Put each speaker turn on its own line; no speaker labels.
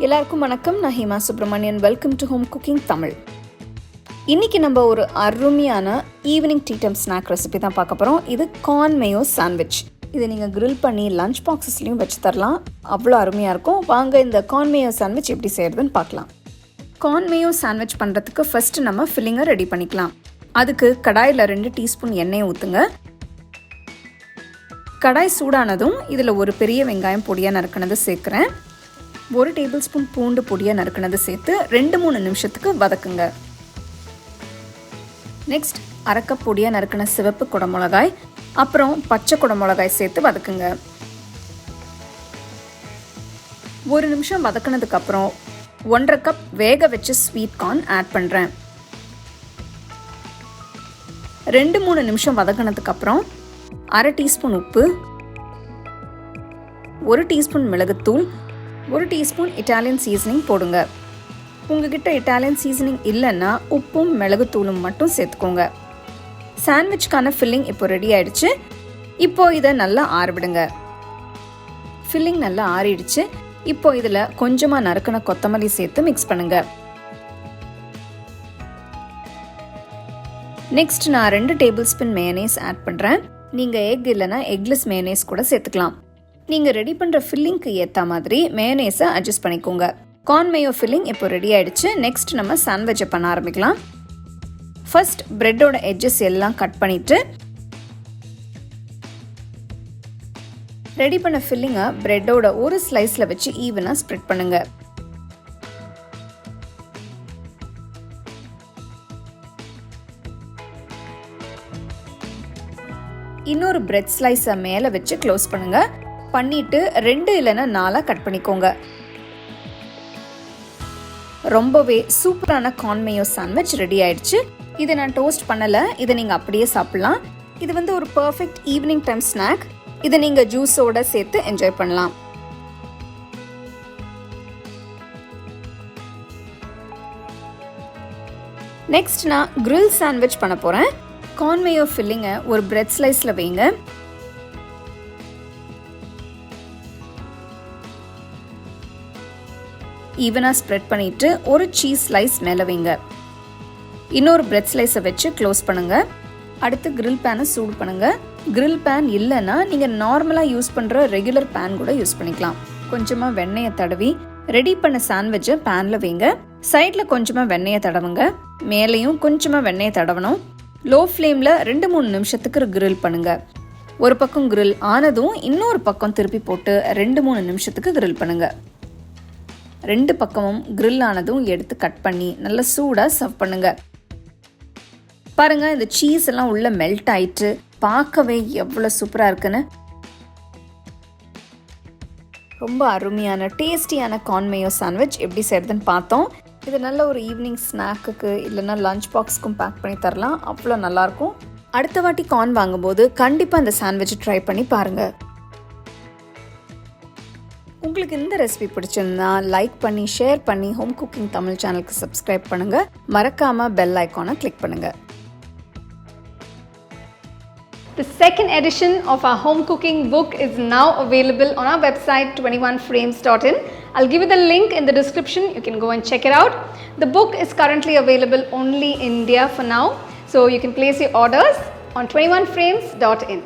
எல்லாருக்கும் வணக்கம். நான் Hema Subramanian. Welcome to home cooking Tamil. இன்றைக்கி நம்ம ஒரு அருமையான evening tea time snack recipe தான் பார்க்க போகிறோம். இது கார்ன் மேயோ சாண்ட்விச். இதை நீங்கள் கிரில் பண்ணி லஞ்ச் பாக்ஸஸ்லையும் வச்சு தரலாம். அவ்வளோ அருமையாக இருக்கும். வாங்க இந்த கார்ன் மேயோ சாண்ட்விச் எப்படி செய்கிறதுன்னு பார்க்கலாம். கார்ன் மேயோ சாண்ட்விச் பண்ணுறதுக்கு ஃபஸ்ட்டு நம்ம ஃபில்லிங்கை ரெடி பண்ணிக்கலாம். அதுக்கு கடாயில் 2 டீஸ்பூன் எண்ணெயை ஊற்றுங்க. கடாய் சூடானதும் இதில் ஒரு பெரிய வெங்காயம் பொடியாக நறுக்கினது சேர்க்குறேன். 1 டேபிள் ஸ்பூன் பூண்டு பொடியாக நறுக்கினது சேர்த்து 2-3 நிமிஷத்துக்கு வதக்குங்க. நெக்ஸ்ட் அரை கப் பொடியாக நறுக்கின சிவப்பு குடமிளகாய், அப்புறம் பச்சை குடமிளகாய் சேர்த்து வதக்குங்க. 1 நிமிஷம் வதக்கினதுக்கப்புறம் 1.5 கப் வேக வச்ச ஸ்வீட் கார்ன் ஆட் பண்ணுறேன். 2-3 நிமிஷம் வதக்கினதுக்கப்புறம் அரை டீஸ்பூன் உப்பு, 1 டீஸ்பூன் மிளகுத்தூள், 1 டீஸ்பூன் இட்டாலியன் சீசனிங் போடுங்க. உங்ககிட்ட இட்டாலியன் சீசனிங் இல்லைன்னா உப்பும் மிளகுத்தூளும் மட்டும் சேர்த்துக்கோங்க. சாண்ட்விச்க்கான ஃபில்லிங் இப்போ ரெடி ஆயிடுச்சு. இப்போ இதை நல்லா ஆறவிடுங்க. ஃபில்லிங் நல்லா ஆறிடுச்சு. இப்போ இதில் கொஞ்சமாக நறுக்கின கொத்தமல்லி சேர்த்து மிக்ஸ் பண்ணுங்க. நெக்ஸ்ட் நான் 2 டேபிள் ஸ்பூன் மேயோனேஸ் ஆட் பண்ணுறேன். நீங்கள் எக் இல்லைன்னா எக்லெஸ் மேயோனேஸ் கூட சேர்த்துக்கலாம். நீங்கள் ரெடி பண்ணுற ஃபில்லிங்க்கு ஏற்ற மாதிரி மேயோனேஸை அட்ஜஸ்ட் பண்ணிக்கோங்க. கார்ன் மேயோ ஃபில்லிங் இப்போ ரெடி ஆகிடுச்சு. நெக்ஸ்ட் நம்ம சாண்ட்விச்சை பண்ண ஆரம்பிக்கலாம். ஃபர்ஸ்ட் பிரெட்டோட எட்ஜஸ் எல்லாம் கட் பண்ணிவிட்டு ரெடி பண்ண ஃபில்லிங்கை பிரெட்டோட ஒரு ஸ்லைஸில் வச்சு ஈவனாக ஸ்ப்ரெட் பண்ணுங்க. இன்னொரு பிரெட் ஸ்லைஸை மேலே வச்சு க்ளோஸ் பண்ணுங்க. பண்ணிட்டு 2 இல்லைன்னா 4 கட் பண்ணிக்கோங்க. ரொம்பவே சூப்பரான கார்ன் மேயோ சாண்ட்விச் ரெடி ஆயிடுச்சு. இதை நான் டோஸ்ட் பண்ணலை. இதை நீங்கள் அப்படியே சாப்பிடலாம். இது ஒரு பர்ஃபெக்ட் ஈவினிங் டைம் ஸ்நாக். இதை நீங்கள் ஜூஸோட சேர்த்து என்ஜாய் பண்ணலாம். நெக்ஸ்ட் நான் கிரில் சாண்ட்விச் பண்ண போகிறேன். கார்ன் மேயோ ஃபில்லிங்கை ஒரு பிரெட் ஸ்லைஸில் வைங்க. ஈவனாக ஸ்ப்ரெட் பண்ணிவிட்டு ஒரு சீஸ் ஸ்லைஸ் மேலே வைங்க. இன்னொரு பிரெட் ஸ்லைஸை வச்சு க்ளோஸ் பண்ணுங்கள். அடுத்து கிரில் பேனை சூடு பண்ணுங்கள். கிரில் பேன் இல்லைன்னா நீங்கள் நார்மலாக யூஸ் பண்ணுற ரெகுலர் பேன் கூட யூஸ் பண்ணிக்கலாம். கொஞ்சமாக வெண்ணெயை தடவி ரெடி பண்ண சாண்ட்விட்சை பேனில் வைங்க. சைடில் கொஞ்சமாக வெண்ணெயை தடவுங்க. மேலேயும் கொஞ்சமாக வெண்ணெயை தடவணும். லோ ஃப்ளேமில் 2-3 நிமிஷத்துக்கு கிரில் பண்ணுங்கள். ஒரு பக்கம் கிரில் ஆனதும் இன்னொரு பக்கம் திருப்பி போட்டு 2-3 நிமிஷத்துக்கு கிரில் பண்ணுங்கள். 2 பக்கமும் கிரில் ஆனதும் எடுத்து கட் பண்ணி நல்லா சூடாக சர்வ் பண்ணுங்க. பாருங்க, இந்த சீஸ் எல்லாம் உள்ள மெல்ட் ஆயிட்டு பார்க்கவே எவ்வளோ சூப்பராக இருக்குன்னு. ரொம்ப அருமையான டேஸ்டியான கார்ன் மேயோ சாண்ட்விச் எப்படி செய்யறதுன்னு பார்த்தோம். இது நல்ல ஒரு ஈவினிங் ஸ்நாக்குக்கு இல்லைன்னா லஞ்ச் பாக்ஸ்க்கும் பேக் பண்ணி தரலாம். அவ்வளோ நல்லாயிருக்கும். அடுத்த வாட்டி கார்ன் வாங்கும்போது கண்டிப்பாக இந்த சாண்ட்விட்சை ட்ரை பண்ணி பாருங்கள். உங்களுக்கு இந்த ரெசிபி பிடிச்சிருந்தா லைக் பண்ணி ஷேர் பண்ணி ஹோம் குக்கிங் தமிழ் சேனலுக்கு சப்ஸ்கிரைப் பண்ணுங்கள். மறக்காமல் பெல் ஐக்கானை கிளிக் பண்ணுங்கள்.
The second edition of our home cooking book is now available on our website 21frames.in. I'll give you the link in the description. You can go and check it out. The book is currently available only in India for now, so you can place your orders on 21frames.in.